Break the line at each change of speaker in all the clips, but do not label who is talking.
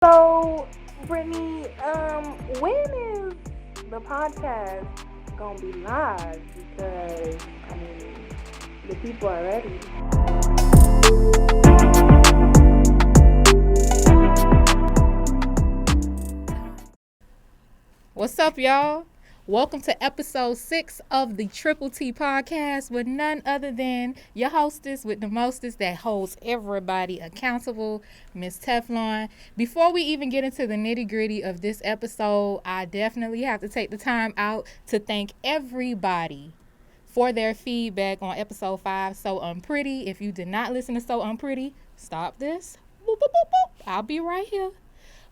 So, Brittany, when is the podcast gonna be live? Because the people are ready.
What's up, y'all? Welcome to episode 6 of the Triple T podcast with none other than your hostess with the mostest that holds everybody accountable, Miss Teflon. Before we even get into the nitty gritty of this episode, I definitely have to take the time out to thank everybody for their feedback on episode 5, So Unpretty. If you did not listen to So Unpretty, stop this. Boop, boop, boop, boop. I'll be right here.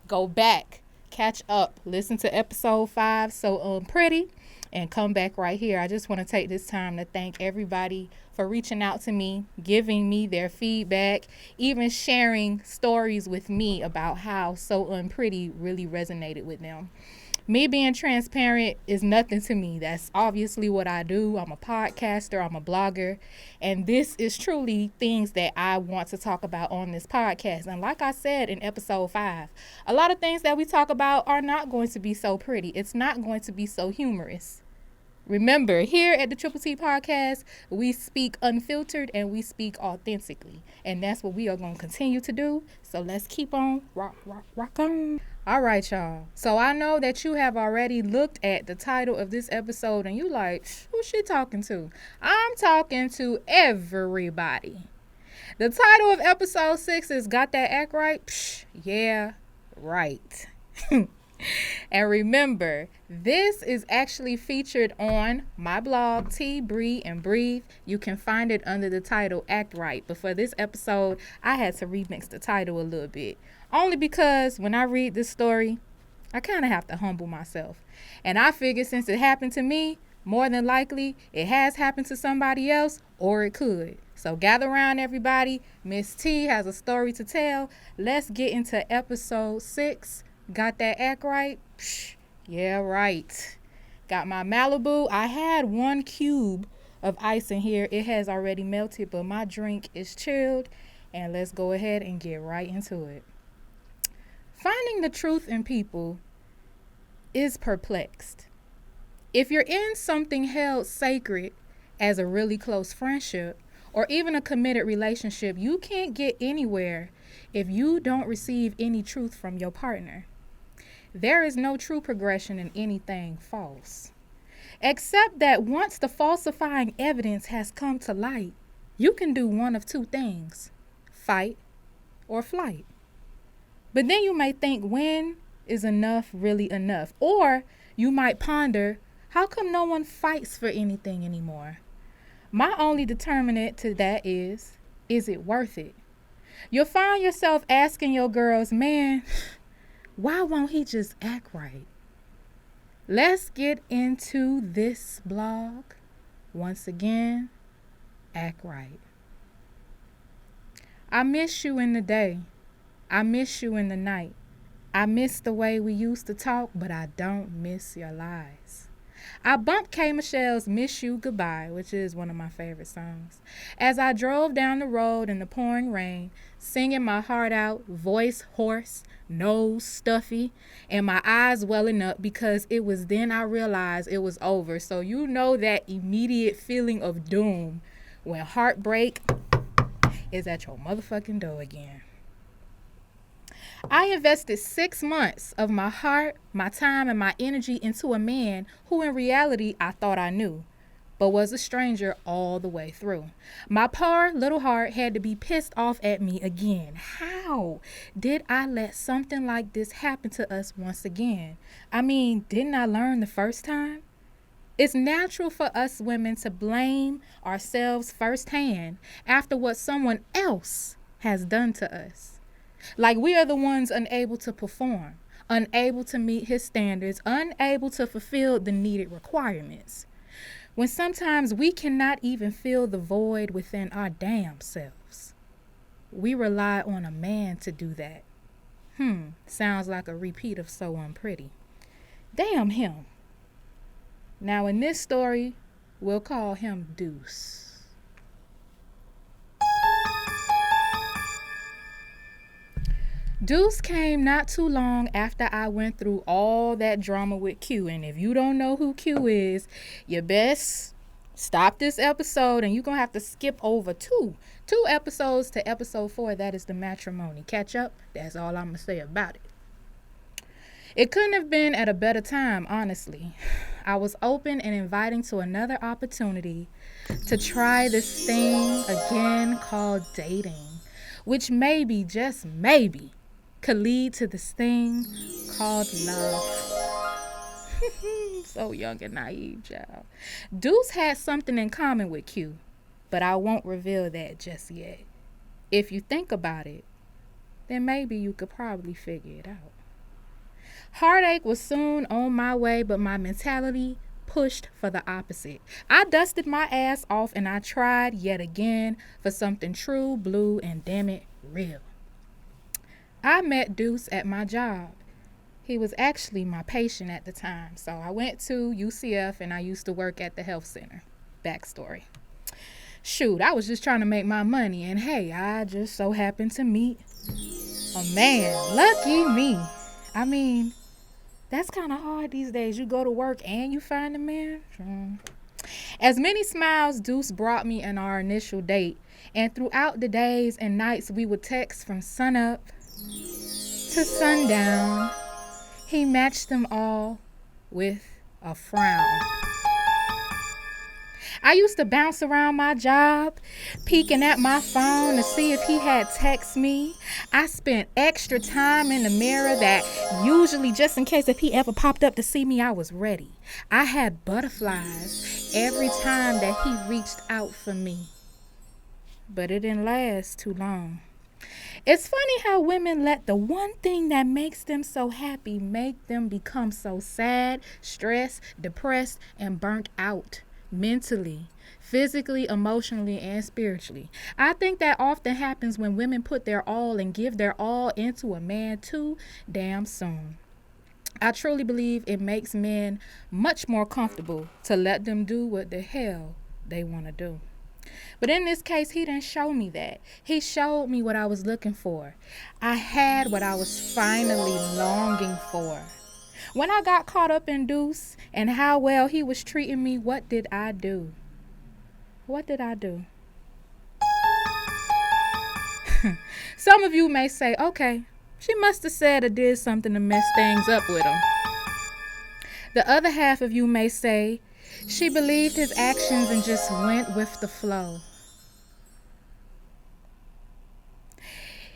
Go back, catch up, listen to episode 5, So Unpretty, and come back right here. I just want to take this time to thank everybody for reaching out to me, giving me their feedback, even sharing stories with me about how So Unpretty really resonated with them. Me being transparent is nothing to me. That's obviously what I do. I'm a podcaster, I'm a blogger, and this is truly things that I want to talk about on this podcast. And like I said in episode 5, a lot of things that we talk about are not going to be so pretty. It's not going to be so humorous. Remember, here at the Triple T Podcast, we speak unfiltered and we speak authentically. And that's what we are going to continue to do. So let's keep on rock on. All right, y'all. So I know that you have already looked at the title of this episode and you like, who's she talking to? I'm talking to everybody. The title of episode 6 is Got That Act Right? Psh, yeah, right. And remember, this is actually featured on my blog, Tea, Breathe, and Breathe. You can find it under the title Act Right. But for this episode, I had to remix the title a little bit. Only because when I read this story, I kind of have to humble myself. And I figured since it happened to me, more than likely, it has happened to somebody else, or it could. So gather around, everybody. Miss T has a story to tell. Let's get into episode 6. Got that act right? Psh, yeah, right. Got my Malibu. I had 1 cube of ice in here. It has already melted, but my drink is chilled. And let's go ahead and get right into it. Finding the truth in people is perplexed. If you're in something held sacred as a really close friendship or even a committed relationship, you can't get anywhere if you don't receive any truth from your partner. There is no true progression in anything false, except that once the falsifying evidence has come to light, you can do one of 2 things: fight or flight. But then you may think, when is enough really enough? Or you might ponder, how come no one fights for anything anymore? My only determinant to that is it worth it? You'll find yourself asking your girls, man, why won't he just act right? Let's get into this blog. Once again, act right. I miss you in the day. I miss you in the night. I miss the way we used to talk, but I don't miss your lies. I bumped K. Michelle's Miss You Goodbye, which is one of my favorite songs, as I drove down the road in the pouring rain, singing my heart out, voice hoarse, nose stuffy, and my eyes welling up, because it was then I realized it was over. So you know that immediate feeling of doom when heartbreak is at your motherfucking door again. I invested 6 months of my heart, my time, and my energy into a man who in reality I thought I knew, but was a stranger all the way through. My poor little heart had to be pissed off at me again. How did I let something like this happen to us once again? I mean, didn't I learn the first time? It's natural for us women to blame ourselves firsthand after what someone else has done to us. Like we are the ones unable to perform, unable to meet his standards, unable to fulfill the needed requirements. When sometimes we cannot even fill the void within our damn selves. We rely on a man to do that. Sounds like a repeat of So Unpretty. Damn him. Now in this story, we'll call him Deuce. Deuce came not too long after I went through all that drama with Q. And if you don't know who Q is, you best stop this episode and you're going to have to skip over two episodes to episode 4. That is the matrimony. Catch up. That's all I'm going to say about it. It couldn't have been at a better time, honestly. I was open and inviting to another opportunity to try this thing again called dating, which maybe, just maybe, could lead to this thing called love. So young and naive, child. Deuce had something in common with Q, but I won't reveal that just yet. If you think about it, then maybe you could probably figure it out. Heartache was soon on my way, but my mentality pushed for the opposite. I dusted my ass off and I tried yet again for something true, blue, and damn it, real. I met Deuce at my job. He was actually my patient at the time, so I went to UCF and I used to work at the health center. Backstory. Shoot, I was just trying to make my money, and hey, I just so happened to meet a man. Lucky me. I mean, that's kind of hard these days. You go to work and you find a man. As many smiles Deuce brought me in our initial date, and throughout the days and nights we would text from sunup to sundown, he matched them all with a frown. I used to bounce around my job, peeking at my phone to see if he had texted me. I spent extra time in the mirror that usually just in case if he ever popped up to see me, I was ready. I had butterflies every time that he reached out for me. But it didn't last too long. It's funny how women let the one thing that makes them so happy make them become so sad, stressed, depressed, and burnt out. Mentally, physically, emotionally, and spiritually. I think that often happens when women put their all and give their all into a man too damn soon. I truly believe it makes men much more comfortable to let them do what the hell they want to do. But in this case, he didn't show me that. He showed me what I was looking for. I had what I was finally longing for. When I got caught up in Deuce and how well he was treating me, what did I do? What did I do? Some of you may say, okay, she must have said or did something to mess things up with him. The other half of you may say, she believed his actions and just went with the flow.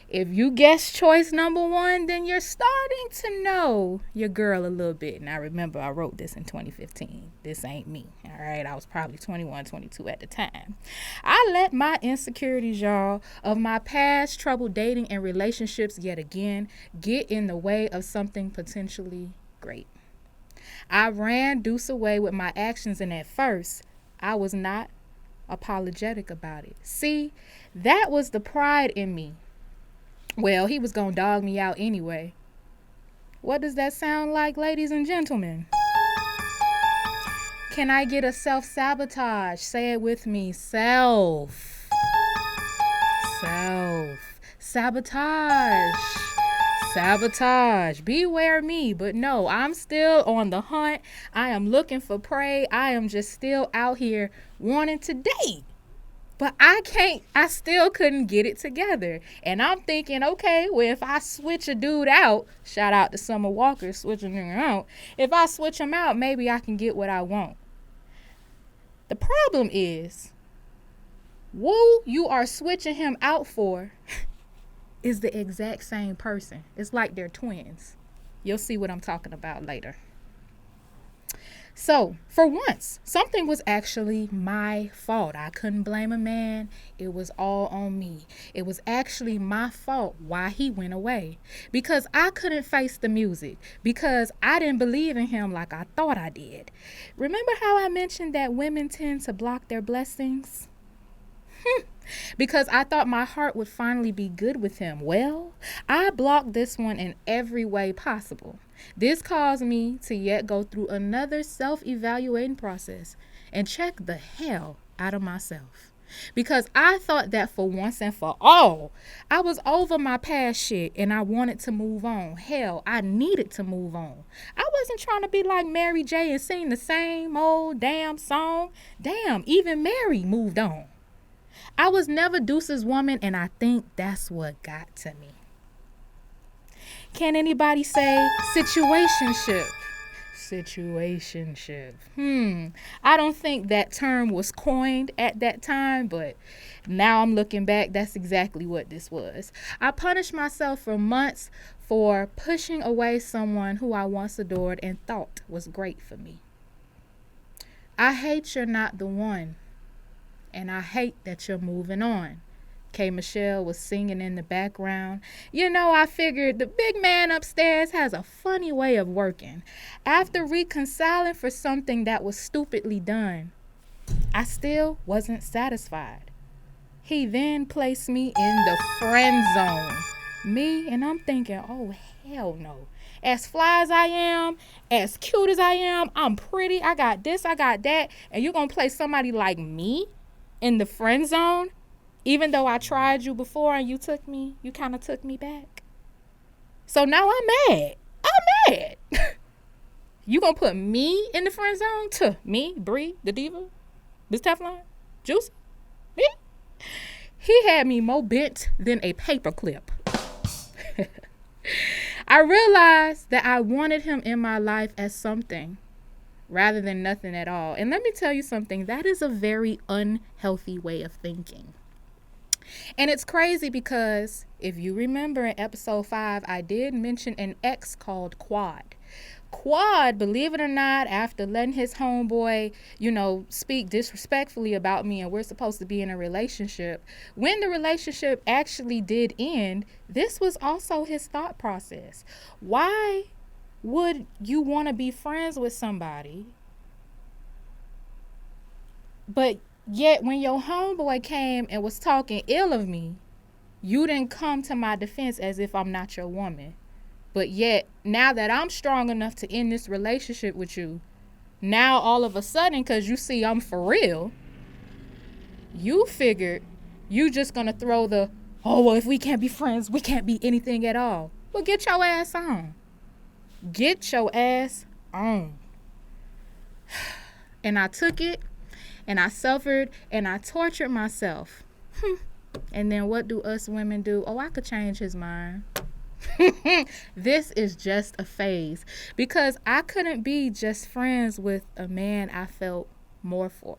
If you guess choice number 1, then you're starting to know your girl a little bit. Now, remember, I wrote this in 2015. This ain't me, all right? I was probably 21, 22 at the time. I let my insecurities, y'all, of my past trouble dating and relationships yet again get in the way of something potentially great. I ran Deuce away with my actions, and at first, I was not apologetic about it. See, that was the pride in me. Well, he was going to dog me out anyway. What does that sound like, ladies and gentlemen? Can I get a self-sabotage? Say it with me. Self. Sabotage. Sabotage. Beware me. But no, I'm still on the hunt. I am looking for prey. I am just still out here wanting to date. But I still couldn't get it together. And I'm thinking, okay, well, if I switch a dude out, shout out to Summer Walker switching him out. If I switch him out, maybe I can get what I want. The problem is, who you are switching him out for is the exact same person. It's like they're twins. You'll see what I'm talking about later. So, for once, something was actually my fault. I couldn't blame a man. It was all on me. It was actually my fault why he went away. Because I couldn't face the music. Because I didn't believe in him like I thought I did. Remember how I mentioned that women tend to block their blessings? Because I thought my heart would finally be good with him. Well, I blocked this one in every way possible. This caused me to yet go through another self-evaluating process and check the hell out of myself. Because I thought that for once and for all, I was over my past shit and I wanted to move on. Hell, I needed to move on. I wasn't trying to be like Mary J and sing the same old damn song. Damn, even Mary moved on. I was never Deuce's woman, and I think that's what got to me. Can anybody say situationship? Situationship. I don't think that term was coined at that time, but now I'm looking back, that's exactly what this was. I punished myself for months for pushing away someone who I once adored and thought was great for me. I hate you're not the one, and I hate that you're moving on. K. Michelle was singing in the background. You know, I figured the big man upstairs has a funny way of working. After reconciling for something that was stupidly done, I still wasn't satisfied. He then placed me in the friend zone. Me, and I'm thinking, oh, hell no. As fly as I am, as cute as I am, I'm pretty, I got this, I got that, and you're going to place somebody like me in the friend zone? Even though I tried you before and you kind of took me back. So now I'm mad. I'm mad. You gonna put me in the friend zone? To me, Bree, the diva, Miss Teflon, Juicy, me? He had me more bent than a paperclip. I realized that I wanted him in my life as something rather than nothing at all. And let me tell you something, that is a very unhealthy way of thinking. And it's crazy because if you remember in episode 5, I did mention an ex called Quad. Quad, believe it or not, after letting his homeboy, speak disrespectfully about me and we're supposed to be in a relationship, when the relationship actually did end, this was also his thought process. Why would you want to be friends with somebody, but yet when your homeboy came and was talking ill of me, you didn't come to my defense as if I'm not your woman? But yet, now that I'm strong enough to end this relationship with you, now all of a sudden, because you see I'm for real, you figured you just going to throw the, oh, well, if we can't be friends, we can't be anything at all. Well, get your ass on. Get your ass on. And I took it, and I suffered, and I tortured myself. And then what do us women do? Oh, I could change his mind. This is just a phase, because I couldn't be just friends with a man I felt more for.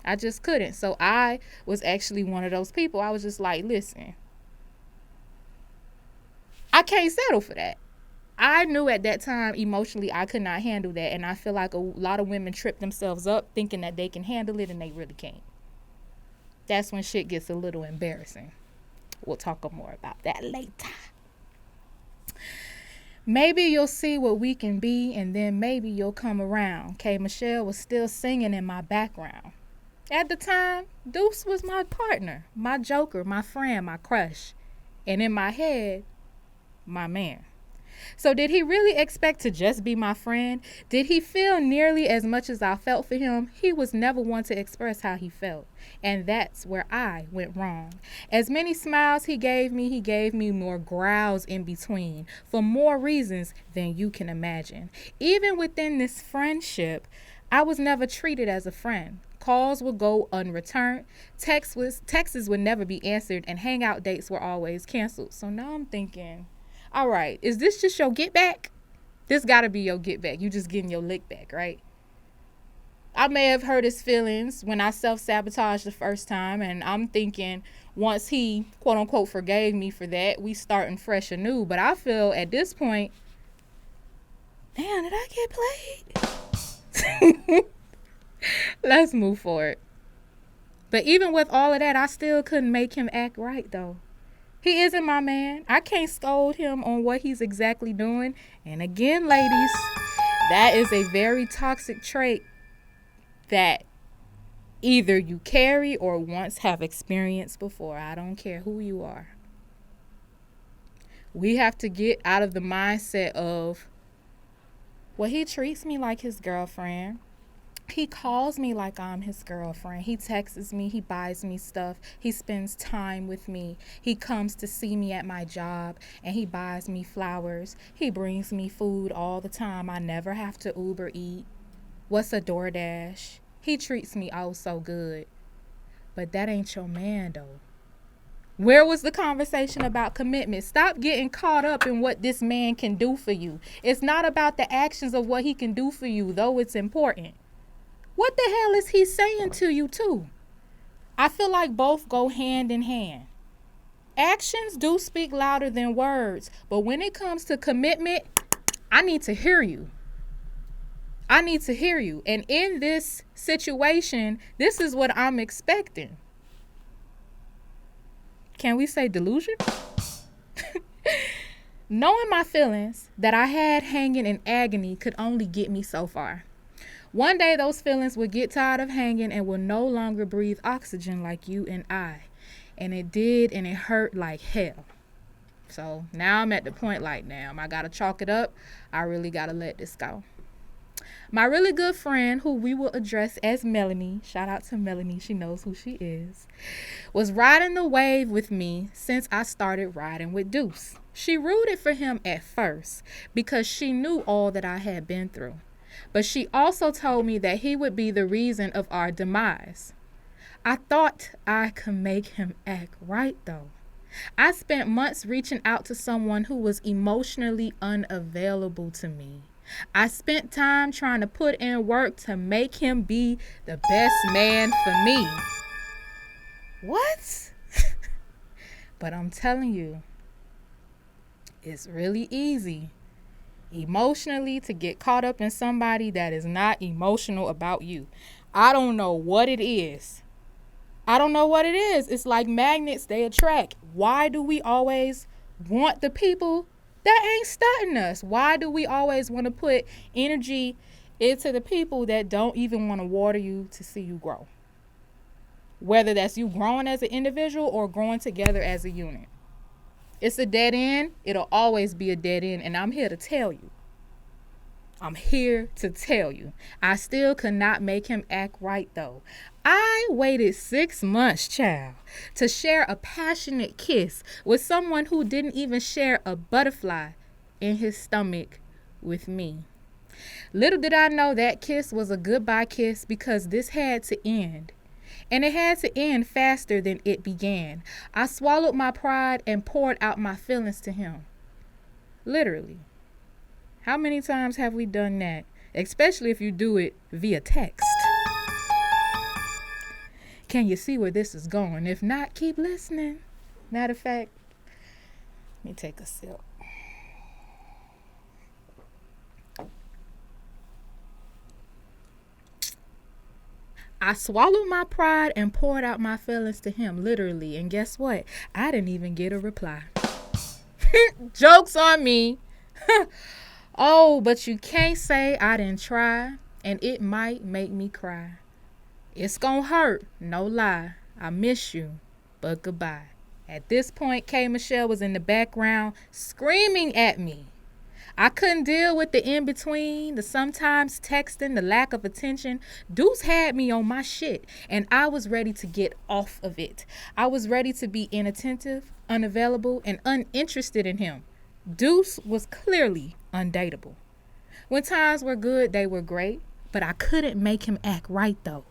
I just couldn't. So I was actually one of those people. I was just like, listen, I can't settle for that. I knew at that time emotionally I could not handle that, and I feel like a lot of women trip themselves up thinking that they can handle it and they really can't. That's when shit gets a little embarrassing. We'll talk more about that later. Maybe you'll see what we can be, and then maybe you'll come around. K. Michelle was still singing in my background. At the time, Deuce was my partner, my joker, my friend, my crush. And in my head, my man. So did he really expect to just be my friend? Did he feel nearly as much as I felt for him? He was never one to express how he felt. And that's where I went wrong. As many smiles he gave me more growls in between, for more reasons than you can imagine. Even within this friendship, I was never treated as a friend. Calls would go unreturned, texts would never be answered, and hangout dates were always canceled. So now I'm thinking, all right, is this just your get back? This gotta be your get back. You just getting your lick back, right? I may have hurt his feelings when I self-sabotaged the first time, and I'm thinking once he, quote unquote, forgave me for that, we starting fresh anew. But I feel at this point, damn, did I get played? Let's move forward. But even with all of that, I still couldn't make him act right, though. He isn't my man. I can't scold him on what he's exactly doing. And again, ladies, that is a very toxic trait that either you carry or once have experienced before. I don't care who you are. We have to get out of the mindset of, well, he treats me like his girlfriend. He calls me like I'm his girlfriend. He texts me. He buys me stuff. He spends time with me. He comes to see me at my job and he buys me flowers. He brings me food all the time. I never have to Uber eat. What's a DoorDash? He treats me oh so good. But that ain't your man though. Where was the conversation about commitment? Stop getting caught up in what this man can do for you. It's not about the actions of what he can do for you, though it's important. What the hell is he saying to you, too? I feel like both go hand in hand. Actions do speak louder than words, but when it comes to commitment, I need to hear you. I need to hear you. And in this situation, this is what I'm expecting. Can we say delusion? Knowing my feelings that I had hanging in agony could only get me so far. One day those feelings would get tired of hanging and will no longer breathe oxygen like you and I. And it did, and it hurt like hell. So now I'm at the point like, damn, I gotta chalk it up. I really gotta let this go. My really good friend, who we will address as Melanie, shout out to Melanie, she knows who she is, was riding the wave with me since I started riding with Deuce. She rooted for him at first because she knew all that I had been through. But she also told me that he would be the reason of our demise. I thought I could make him act right though. I spent months reaching out to someone who was emotionally unavailable to me. I spent time trying to put in work to make him be the best man for me. What? But I'm telling you, it's really easy emotionally to get caught up in somebody that is not emotional about you. I don't know what it is. It's like magnets, they attract. Why do we always want the people that ain't stunting us? Why do we always want to put energy into the people that don't even want to water you to see you grow? Whether that's you growing as an individual or growing together as a unit. It's a dead end. It'll always be a dead end. And I'm here to tell you. I still could not make him act right though. I waited 6 months, child, to share a passionate kiss with someone who didn't even share a butterfly in his stomach with me. Little did I know that kiss was a goodbye kiss because this had to end. And it had to end faster than it began. I swallowed my pride and poured out my feelings to him. Literally. How many times have we done that? Especially if you do it via text. Can you see where this is going? If not, keep listening. Matter of fact, let me take a sip. I swallowed my pride and poured out my feelings to him, literally. And guess what? I didn't even get a reply. Joke's on me. Oh, but you can't say I didn't try, and it might make me cry. It's gonna hurt, no lie. I miss you, but goodbye. At this point, K. Michelle was in the background screaming at me. I couldn't deal with the in-between, the sometimes texting, the lack of attention. Deuce had me on my shit, and I was ready to get off of it. I was ready to be inattentive, unavailable, and uninterested in him. Deuce was clearly undateable. When times were good, they were great, but I couldn't make him act right though.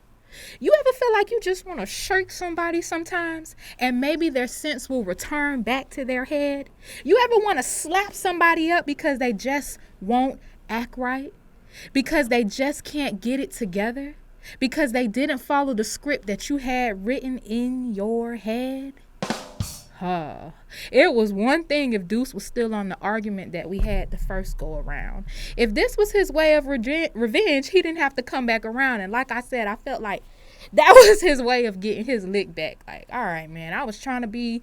You ever feel like you just want to shirk somebody sometimes and maybe their sense will return back to their head? You ever want to slap somebody up because they just won't act right? Because they just can't get it together? Because they didn't follow the script that you had written in your head? It was one thing if Deuce was still on the argument that we had the first go around. If this was his way of revenge, he didn't have to come back around. And like I said, I felt like that was his way of getting his lick back. Like, all right, man, I was trying to be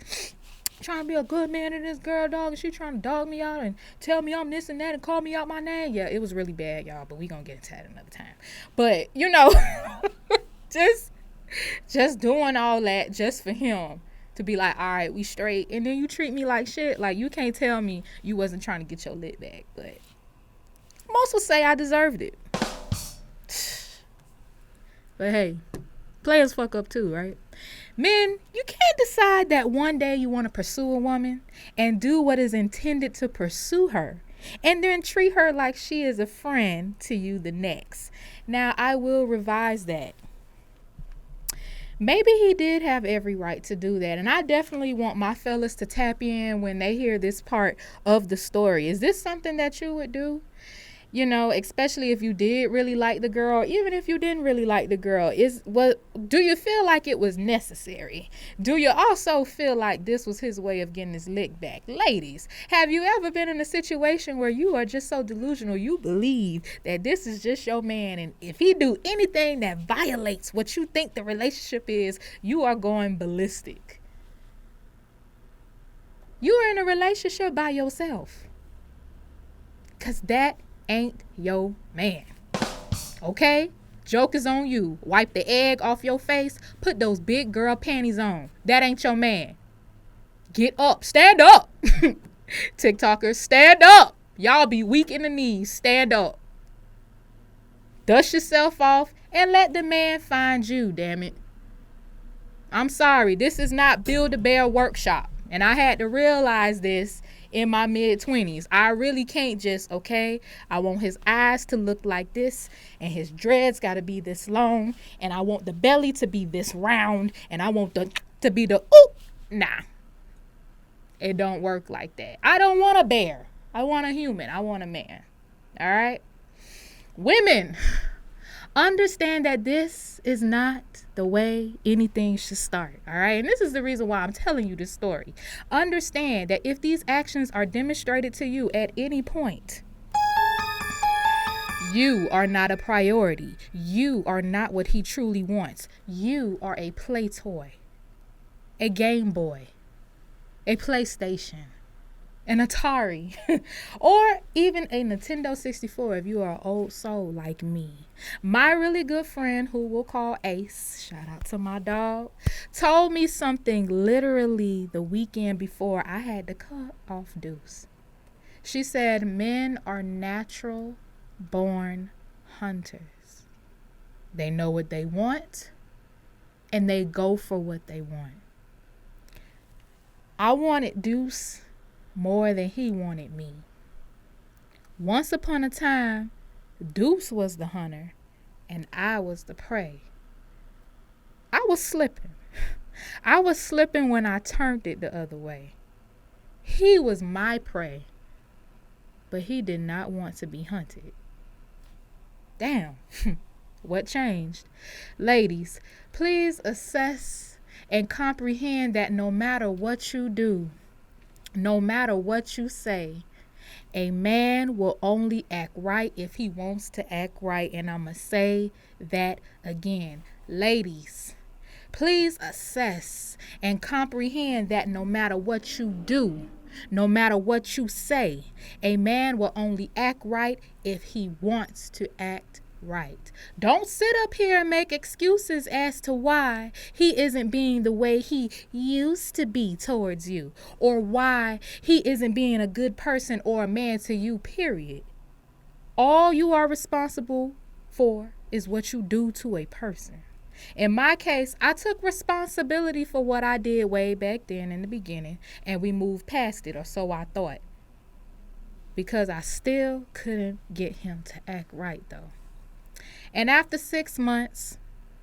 a good man to this girl, dog, and she trying to dog me out and tell me I'm this and that and call me out my name. Yeah, it was really bad, y'all, but we gonna get into that another time. But, you know, just doing all that just for him. To be like, all right, we straight. And then you treat me like shit. Like, you can't tell me you wasn't trying to get your lit back. But most would say I deserved it. But hey, players fuck up too, right? Men, you can't decide that one day you want to pursue a woman and do what is intended to pursue her and then treat her like she is a friend to you the next. Now, I will revise that. Maybe he did have every right to do that. And I definitely want my fellas to tap in when they hear this part of the story. Is this something that you would do? You know, especially if you did really like the girl, even if you didn't really like the girl, do you feel like it was necessary? Do you also feel like this was his way of getting his lick back? Ladies, have you ever been in a situation where you are just so delusional, you believe that this is just your man, and if he do anything that violates what you think the relationship is, you are going ballistic? You are in a relationship by yourself, because that ain't your man. Okay? Joke is on you. Wipe the egg off your face. Put those big girl panties on. That ain't your man. Get up. Stand up. TikTokers, stand up. Y'all be weak in the knees. Stand up. Dust yourself off and let the man find you, damn it. I'm sorry. This is not Build-A-Bear workshop. And I had to realize this in my mid-20s. I really can't just, okay, I want his eyes to look like this, and his dreads got to be this long, and I want the belly to be this round, and I want to be the oop. Nah. It don't work like that. I don't want a bear. I want a human. I want a man. All right? Women, understand that this is not the way anything should start, all right? And this is the reason why I'm telling you this story. Understand that if these actions are demonstrated to you at any point, you are not a priority. You are not what he truly wants. You are a play toy, a Game Boy, a PlayStation, an Atari, or even a Nintendo 64 if you are an old soul like me. My really good friend, who we'll call Ace, shout out to my dog, told me something literally the weekend before I had to cut off Deuce. She said, men are natural born hunters. They know what they want, and they go for what they want. I wanted Deuce more than he wanted me. Once upon a time, Deuce was the hunter and I was the prey. I was slipping. I was slipping when I turned it the other way. He was my prey, but he did not want to be hunted. Damn, what changed? Ladies, please assess and comprehend that no matter what you do, no matter what you say, a man will only act right if he wants to act right. And I'm going to say that again. Ladies, please assess and comprehend that no matter what you do, no matter what you say, a man will only act right if he wants to act right. Don't sit up here and make excuses as to why he isn't being the way he used to be towards you, or why he isn't being a good person or a man to you, period. All you are responsible for is what you do to a person. In my case, I took responsibility for what I did way back then in the beginning, and we moved past it, or so I thought, because I still couldn't get him to act right though. And after 6 months,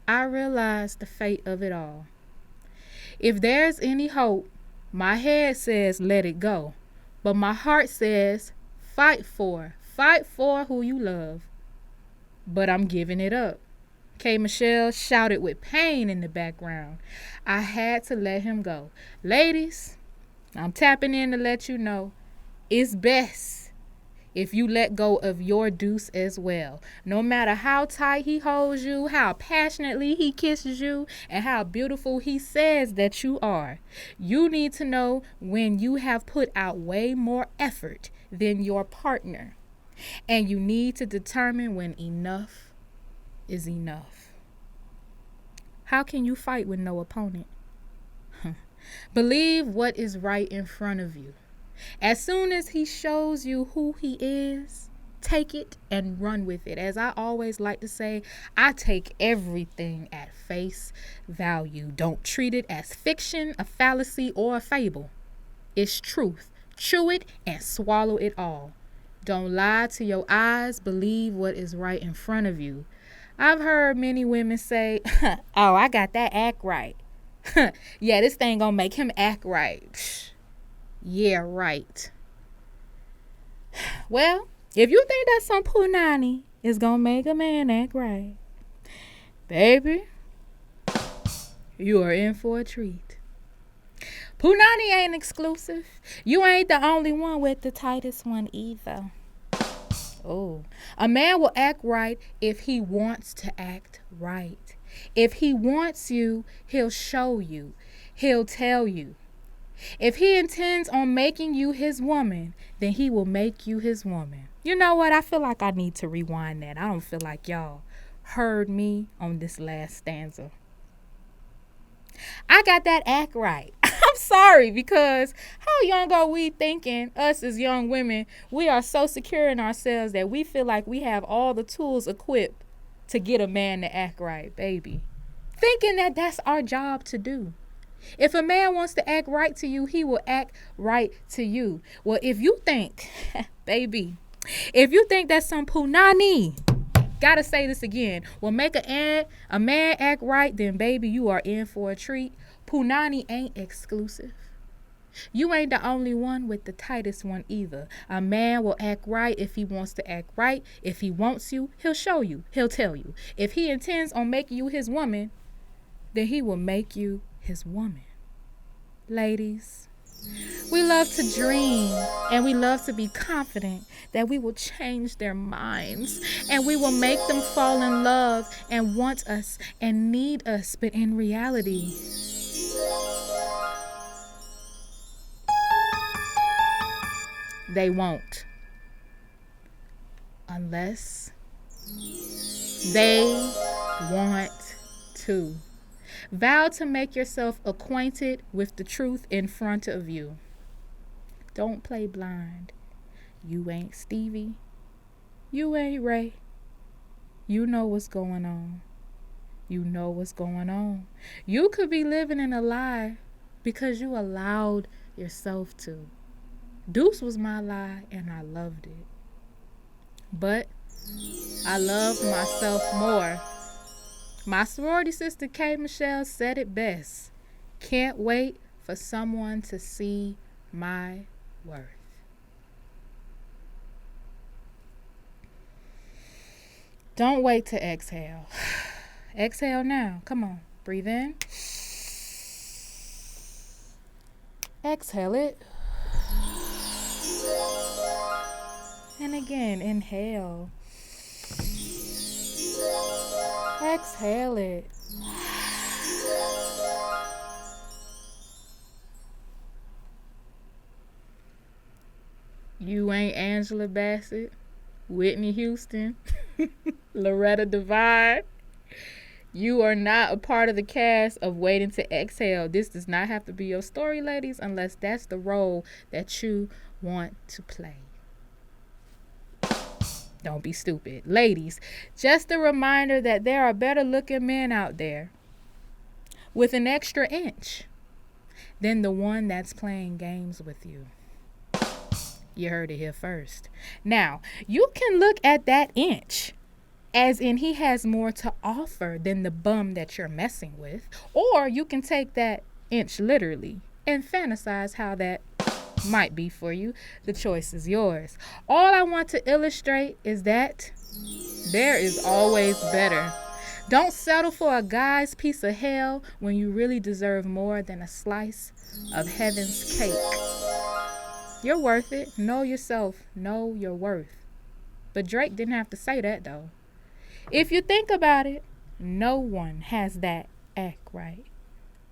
I realized the fate of it all. If there's any hope, my head says let it go, but my heart says fight for who you love. But I'm giving it up. K. Michelle shouted with pain in the background. I had to let him go. Ladies, I'm tapping in to let you know it's best if you let go of your Deuce as well. No matter how tight he holds you, how passionately he kisses you, and how beautiful he says that you are, you need to know when you have put out way more effort than your partner. And you need to determine when enough is enough. How can you fight with no opponent? Believe what is right in front of you. As soon as he shows you who he is, Take it and run with it. As I always like to say, I take everything at face value. Don't treat it as fiction, a fallacy, or a fable. It's truth. Chew it and swallow it all. Don't lie to your eyes. Believe what is right in front of you. I've heard many women say, oh, I got that act right. Yeah, this thing gonna make him act right. Yeah, right. Well, if you think that some punani is gonna make a man act right, baby, you are in for a treat. Punani ain't exclusive. You ain't the only one with the tightest one either. Oh, a man will act right if he wants to act right. If he wants you, he'll show you. He'll tell you. If he intends on making you his woman, then he will make you his woman. You know what? I feel like I need to rewind that. I don't feel like y'all heard me on this last stanza. I got that act right. I'm sorry, because how young are we thinking, us as young women, we are so secure in ourselves that we feel like we have all the tools equipped to get a man to act right, baby. Thinking that that's our job to do. If a man wants to act right to you, he will act right to you. Well, if you think, baby, if you think that's some punani, gotta say this again, will make a man act right, then baby, you are in for a treat. Punani ain't exclusive. You ain't the only one with the tightest one either. A man will act right if he wants to act right. If he wants you, he'll show you. He'll tell you. If he intends on making you his woman, then he will make you his woman. Ladies, we love to dream and we love to be confident that we will change their minds and we will make them fall in love and want us and need us. But in reality, they won't. Unless they want to. Vow to make yourself acquainted with the truth in front of you. Don't play blind. You ain't Stevie. You ain't Ray. You know what's going on. You know what's going on. You could be living in a lie because you allowed yourself to. Deuce was my lie and I loved it. But I loved myself more. My sorority sister K. Michelle said it best. Can't wait for someone to see my worth. Don't wait to exhale. Exhale now. Come on. Breathe in. Exhale it. And again, inhale. Exhale it. You ain't Angela Bassett, Whitney Houston, Loretta Devine. You are not a part of the cast of Waiting to Exhale. This does not have to be your story, ladies, unless that's the role that you want to play. Don't be stupid. Ladies, just a reminder that there are better looking men out there with an extra inch than the one that's playing games with you. You heard it here first. Now, you can look at that inch as in he has more to offer than the bum that you're messing with. Or you can take that inch literally and fantasize how that might be for you. The choice is yours. All I want to illustrate is that there is always better. Don't settle for a guy's piece of hell when you really deserve more than a slice of heaven's cake. You're worth it. Know yourself. Know your worth. But Drake didn't have to say that though. If you think about it, no one has that act right.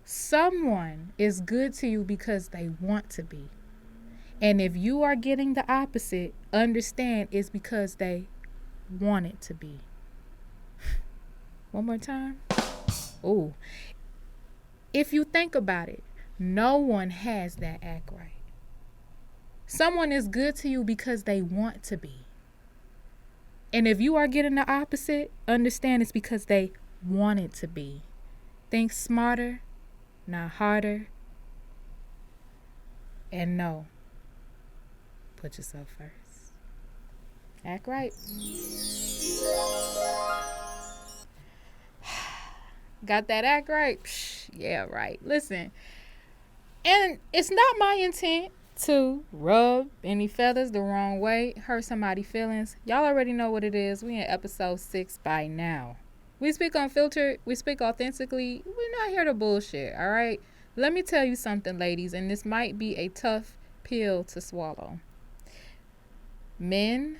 Someone is good to you because they want to be. And if you are getting the opposite, understand it's because they want it to be. One more time. Oh, if you think about it, no one has that act right. Someone is good to you because they want to be. And if you are getting the opposite, understand it's because they want it to be. Think smarter, not harder. And no, put yourself first. Act right. Got that act right? Psh, yeah, right. Listen, and it's not my intent to rub any feathers the wrong way, hurt somebody's feelings. Y'all already know what it is. We in episode 6 by now. We speak unfiltered. We speak authentically. We're not here to bullshit, all right? Let me tell you something, ladies, and this might be a tough pill to swallow. Men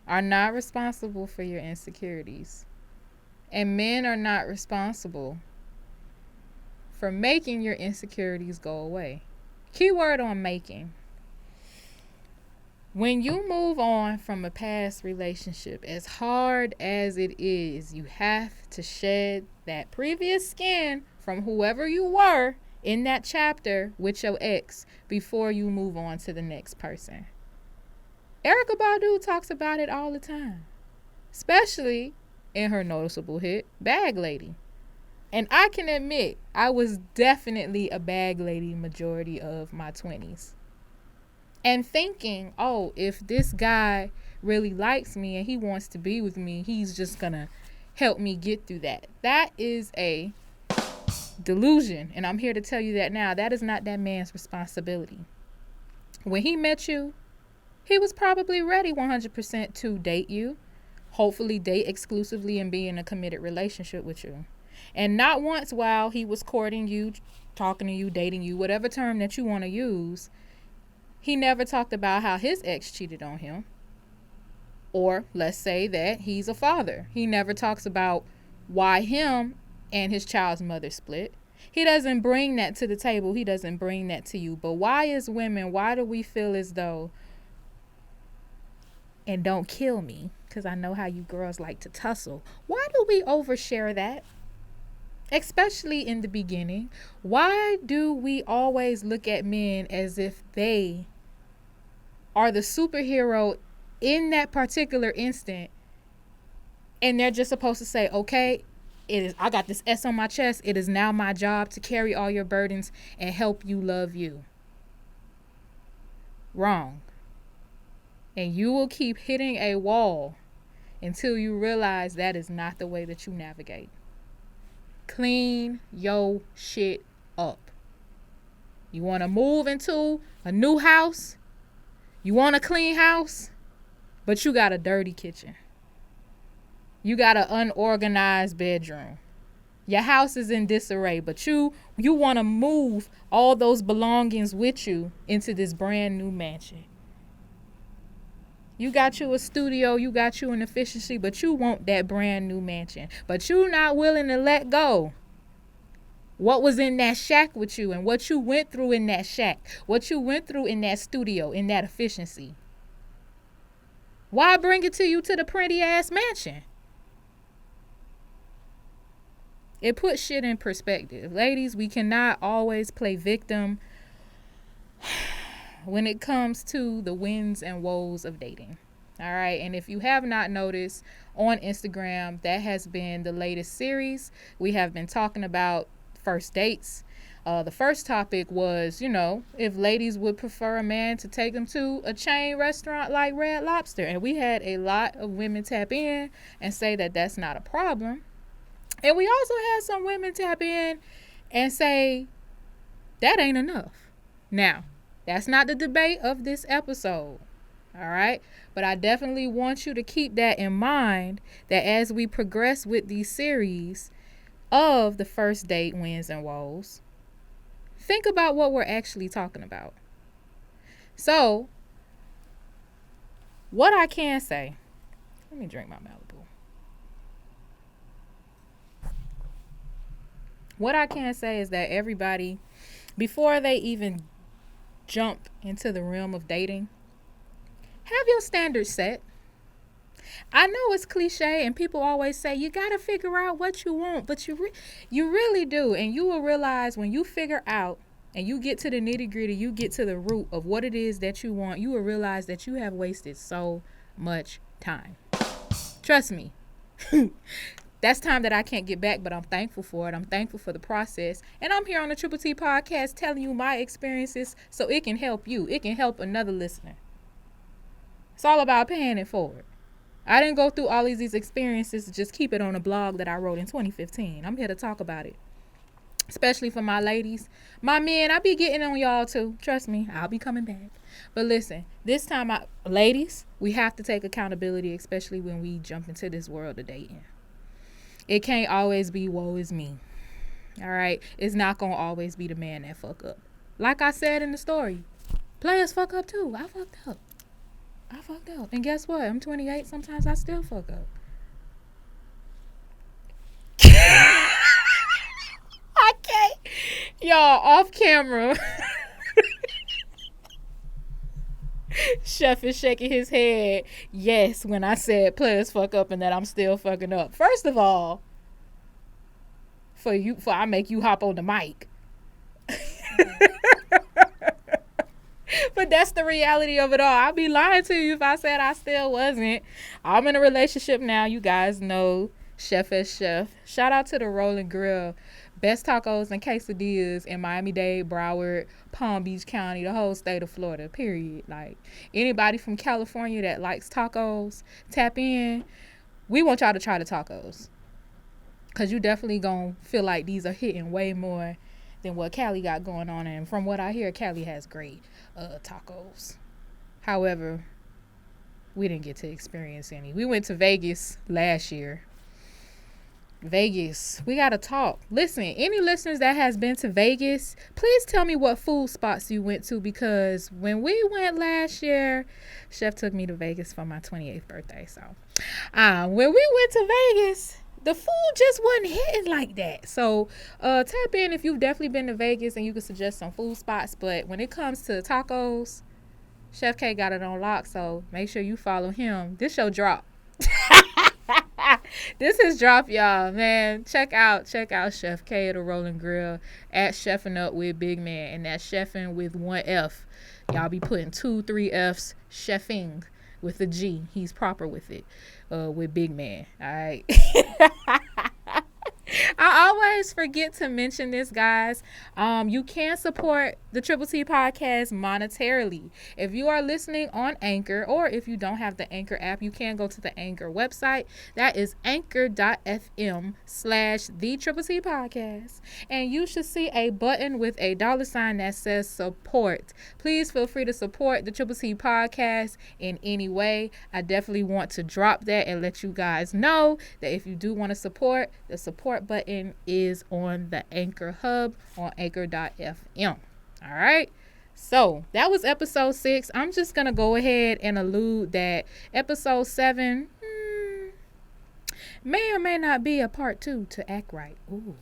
are not responsible for your insecurities. And men are not responsible for making your insecurities go away. Keyword on making. When you move on from a past relationship, as hard as it is, you have to shed that previous skin from whoever you were in that chapter with your ex before you move on to the next person. Erykah Badu talks about it all the time, especially in her noticeable hit, Bag Lady. And I can admit, I was definitely a bag lady majority of my 20s. And thinking, oh, if this guy really likes me and he wants to be with me, he's just going to help me get through that. That is a delusion. And I'm here to tell you that now. That is not that man's responsibility. When he met you, he was probably ready 100% to date you. Hopefully date exclusively and be in a committed relationship with you. And not once while he was courting you, talking to you, dating you, whatever term that you want to use, he never talked about how his ex cheated on him. Or let's say that he's a father. He never talks about why him and his child's mother split. He doesn't bring that to the table. He doesn't bring that to you. But why as women, why do we feel as though, and don't kill me, because I know how you girls like to tussle, why do we overshare that? Especially in the beginning. Why do we always look at men as if they are the superhero in that particular instant, and they're just supposed to say, okay, I got this S on my chest. It is now my job to carry all your burdens and help you love you. Wrong. And you will keep hitting a wall until you realize that is not the way that you navigate. Clean your shit up. You want to move into a new house? You want a clean house? But you got a dirty kitchen. You got an unorganized bedroom. Your house is in disarray, but you want to move all those belongings with you into this brand new mansion. You got you a studio, you got you an efficiency, but you want that brand new mansion. But you not willing to let go what was in that shack with you and what you went through in that shack, what you went through in that studio, in that efficiency. Why bring it to you to the pretty ass mansion? It puts shit in perspective. Ladies, we cannot always play victim when it comes to the wins and woes of dating. All right. And if you have not noticed on Instagram, that has been the latest series. We have been talking about first dates. The first topic was, if ladies would prefer a man to take them to a chain restaurant like Red Lobster. And we had a lot of women tap in and say that that's not a problem. And we also had some women tap in and say that ain't enough. Now, that's not the debate of this episode, all right? But I definitely want you to keep that in mind, that as we progress with these series of the first date wins and woes, think about what we're actually talking about. So, what I can say, let me drink my Malibu. What I can say is that everybody, before they even jump into the realm of dating, have your standards set. I know it's cliche and people always say you got to figure out what you want, but you really do. And you will realize when you figure out and you get to the nitty gritty, you get to the root of what it is that you want, you will realize that you have wasted so much time. Trust me. That's time that I can't get back, but I'm thankful for it. I'm thankful for the process. And I'm here on the Triple T podcast telling you my experiences so it can help you. It can help another listener. It's all about paying it forward. I didn't go through all these experiences to just keep it on a blog that I wrote in 2015. I'm here to talk about it. Especially for my ladies. My men, I be getting on y'all too. Trust me, I'll be coming back. But listen, this time, ladies, we have to take accountability, especially when we jump into this world of dating. It can't always be woe is me. All right? It's not going to always be the man that fuck up. Like I said in the story, players fuck up too. I fucked up. And guess what? I'm 28. Sometimes I still fuck up. I can't. Y'all, off camera. Chef is shaking his head. Yes, when I said players fuck up and that I'm still fucking up. First of all, for I make you hop on the mic. But that's the reality of it all. I'd be lying to you if I said I still wasn't. I'm in a relationship now. You guys know Chef as Chef. Shout out to the Rolling Grill. Best tacos and quesadillas in Miami-Dade, Broward, Palm Beach County, the whole state of Florida, period. Like, anybody from California that likes tacos, tap in. We want y'all to try the tacos. Because you definitely going to feel like these are hitting way more than what Cali got going on. And from what I hear, Cali has great tacos. However, we didn't get to experience any. We went to Vegas last year. Vegas, we gotta talk. Listen, any listeners that has been to Vegas, please tell me what food spots you went to, because when we went last year, Chef took me to Vegas for my 28th birthday. So when we went to Vegas, the food just wasn't hitting like that. So tap in if you've definitely been to Vegas and you can suggest some food spots. But when it comes to tacos, Chef K got it on lock, so make sure you follow him. This show drop. This is drop, y'all, man. Check out Chef K at the Rolling Grill at Chefing Up with Big Man, and that's chefing with one F. Y'all be putting 2, 3 F's, chefing with a G. He's proper with it, with Big Man. All right. I always forget to mention this, guys. You can support the Triple T podcast monetarily. If you are listening on Anchor, or if you don't have the Anchor app, you can go to the Anchor website. That is anchor.fm/the Triple T podcast. And you should see a button with a $sign that says support. Please feel free to support the Triple T podcast in any way. I definitely want to drop that and let you guys know that if you do want to support, the support button is on the Anchor hub on anchor.fm. All right. So that was episode 6. I'm just going to go ahead and allude that episode 7 may or may not be a part 2 to Act Right. Ooh.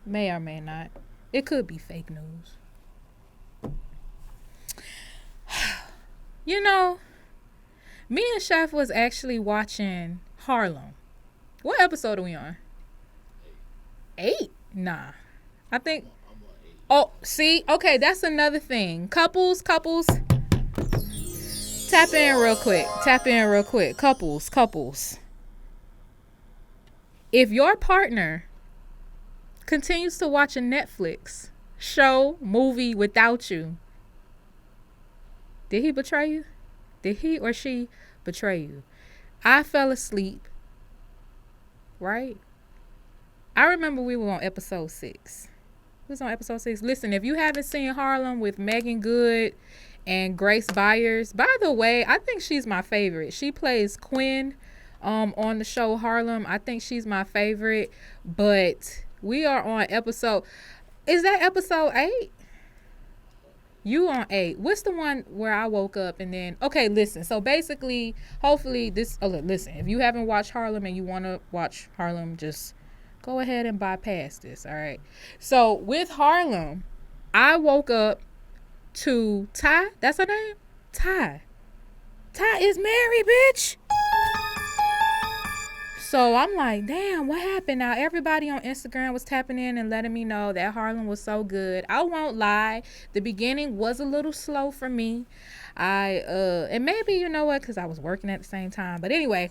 May or may not. It could be fake news. You know, me and Chef was actually watching Harlem. What episode are we on? 8? Nah. I think... Oh, see? Okay, that's another thing. Couples. Tap in real quick. Couples. If your partner continues to watch a Netflix show, movie without you, did he betray you? Did he or she betray you? I fell asleep, right? I remember we were on episode 6. We was on episode 6. Listen, if you haven't seen Harlem with Megan Good and Grace Byers, by the way, I think she's my favorite. She plays Quinn on the show Harlem. I think she's my favorite. But we are on episode... Is that episode 8? You on 8. What's the one where I woke up and then... Okay, listen. So basically, hopefully this... Oh, listen. If you haven't watched Harlem and you want to watch Harlem, just go ahead and bypass this, all right? So with Harlem, I woke up to Ty. That's her name? Ty. Ty is married, bitch. So I'm like, damn, what happened? Now everybody on Instagram was tapping in and letting me know that Harlem was so good. I won't lie, the beginning was a little slow for me. And maybe, you know what, because I was working at the same time. But anyway,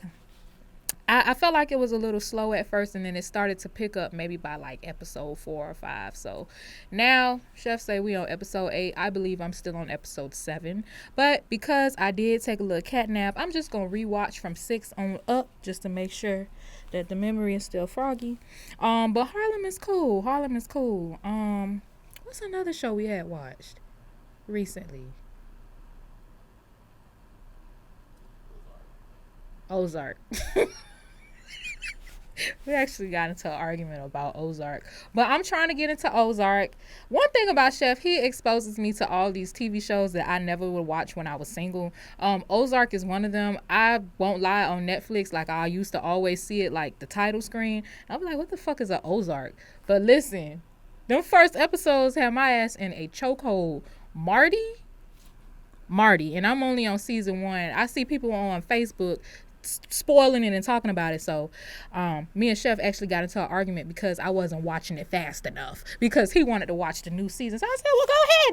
I felt like it was a little slow at first, and then it started to pick up maybe by like episode 4 or 5. So now chefs say we on episode 8. I believe I'm still on episode 7, but because I did take a little cat nap, I'm just gonna rewatch from 6 on up just to make sure that the memory is still froggy. But Harlem is cool. What's another show we had watched recently? Ozark. We actually got into an argument about Ozark, but I'm trying to get into Ozark. One thing about Chef, he exposes me to all these TV shows that I never would watch when I was single. Ozark is one of them. I won't lie, on Netflix, like I used to always see it like the title screen. I was like, what the fuck is an Ozark? But listen, them first episodes had my ass in a chokehold. Marty, and I'm only on season 1. I see people on Facebook spoiling it and talking about it. So me and Chef actually got into an argument because I wasn't watching it fast enough, because he wanted to watch the new season. So I said, well,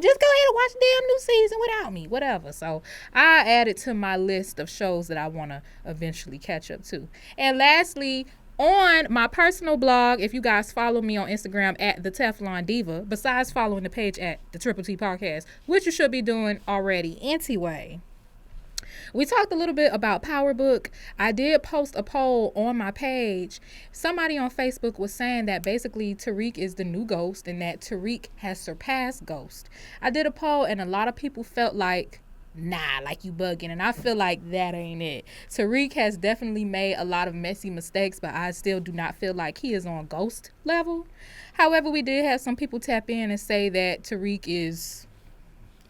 just go ahead and watch the damn new season without me, whatever. So I added to my list of shows that I want to eventually catch up to. And lastly, on my personal blog, if you guys follow me on Instagram at the Teflon Diva, besides following the page at the Triple T Podcast, which you should be doing already anyway, we talked a little bit about Power Book. I did post a poll on my page. Somebody on Facebook was saying that basically Tariq is the new Ghost and that Tariq has surpassed Ghost. I did a poll and a lot of people felt like, nah, like you bugging, and I feel like that ain't it. Tariq has definitely made a lot of messy mistakes, but I still do not feel like he is on Ghost level. However, we did have some people tap in and say that Tariq is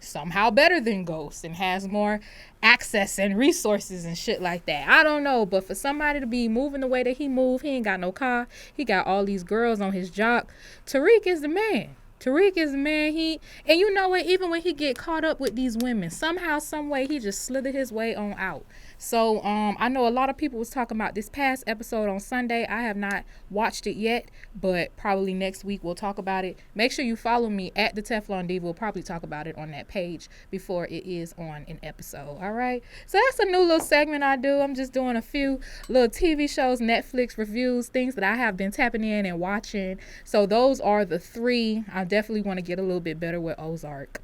somehow better than Ghost and has more access and resources and shit like that. I don't know, but for somebody to be moving the way that he moved, he ain't got no car, he got all these girls on his jock. Tariq is the man. And you know what, even when he get caught up with these women, somehow, some way, he just slithered his way on out. So I know a lot of people was talking about this past episode on Sunday. I have not watched it yet, but probably next week we'll talk about it. Make sure you follow me at the Teflon Diva. We'll probably talk about it on that page before it is on an episode. All right, so that's a new little segment I do. I'm just doing a few little TV shows, Netflix reviews, things that I have been tapping in and watching. So those are the 3. I definitely want to get a little bit better with Ozark,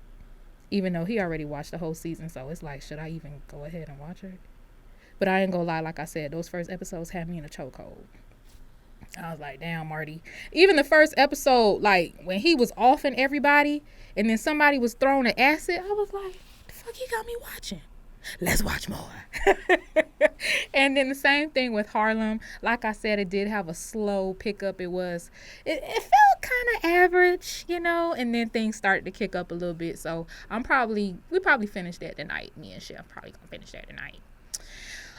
even though he already watched the whole season. So it's like, should I even go ahead and watch it? But I ain't gonna lie, like I said, those first episodes had me in a chokehold. I was like, damn, Marty. Even the first episode, like when he was offing everybody and then somebody was throwing an acid, I was like, the fuck you got me watching? Let's watch more. And then the same thing with Harlem. Like I said, it did have a slow pickup. It felt kind of average, you know, and then things started to kick up a little bit. So we probably finished that tonight. Me and Chef probably gonna finish that tonight.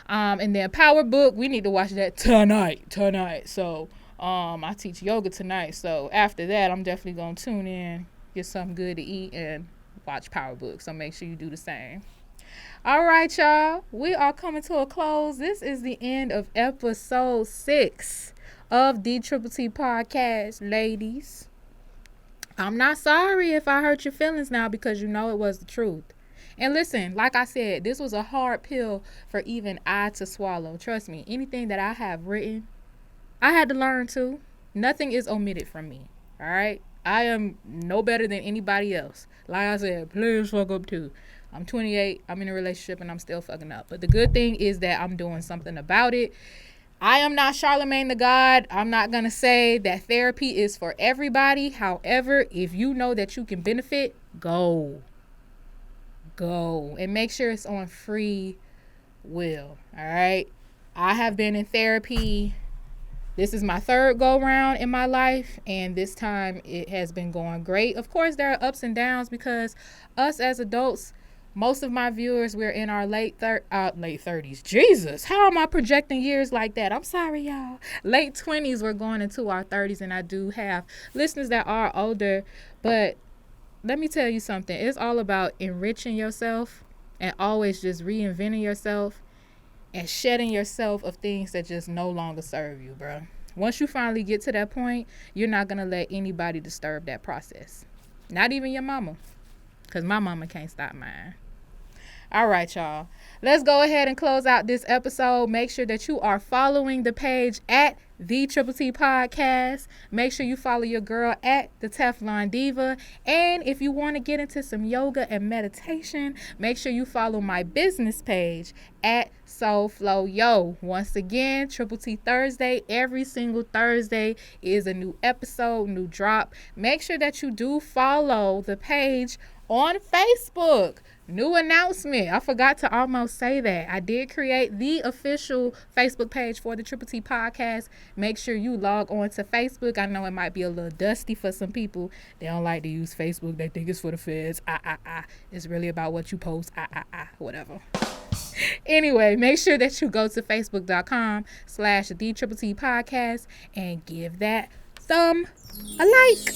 And then Power Book, we need to watch that tonight. So I teach yoga tonight, so after that I'm definitely gonna tune in, get something good to eat, and watch Power Book. So make sure you do the same. All right, y'all, we are coming to a close. This is the end of episode 6 of the Triple T Podcast. Ladies, I'm not sorry if I hurt your feelings now, because you know it was the truth. And listen, like I said, this was a hard pill for even I to swallow. Trust me, anything that I have written, I had to learn too. Nothing is omitted from me, all right? I am no better than anybody else. Like I said, please fuck up too. I'm 28, I'm in a relationship, and I'm still fucking up. But the good thing is that I'm doing something about it. I am not Charlemagne the God. I'm not going to say that therapy is for everybody. However, if you know that you can benefit, go. And make sure it's on free will. All right, I have been in therapy. This is my 3rd go round in my life, and this time it has been going great. Of course, there are ups and downs, because us as adults, most of my viewers, we're in our late 30s. Jesus, how am I projecting years like that? I'm sorry, y'all. Late 20s, we're going into our 30s, and I do have listeners that are older, but let me tell you something. It's all about enriching yourself and always just reinventing yourself and shedding yourself of things that just no longer serve you, bro. Once you finally get to that point, you're not going to let anybody disturb that process. Not even your mama. Because my mama can't stop mine. All right, y'all. Let's go ahead and close out this episode. Make sure that you are following the page at the Triple T Podcast. Make sure you follow your girl at the Teflon Diva. And if you want to get into some yoga and meditation, make sure you follow my business page at Soul Flow Yo. Once again, Triple T Thursday. Every single Thursday is a new episode, new drop. Make sure that you do follow the page on Facebook. New announcement. I forgot to almost say that. I did create the official Facebook page for the Triple T Podcast. Make sure you log on to Facebook. I know it might be a little dusty for some people. They don't like to use Facebook. They think it's for the feds. It's really about what you post. Whatever. Anyway, make sure that you go to facebook.com/the Triple T Podcast and give that thumb a like.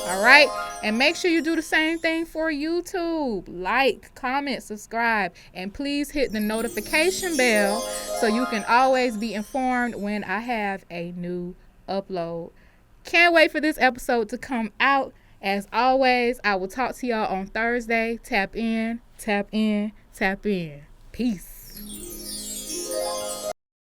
All right, and make sure you do the same thing for YouTube. Like, comment, subscribe, and please hit the notification bell so you can always be informed when I have a new upload. Can't wait for this episode to come out. As always, I will talk to y'all on Thursday. Tap in, tap in, tap in. Peace.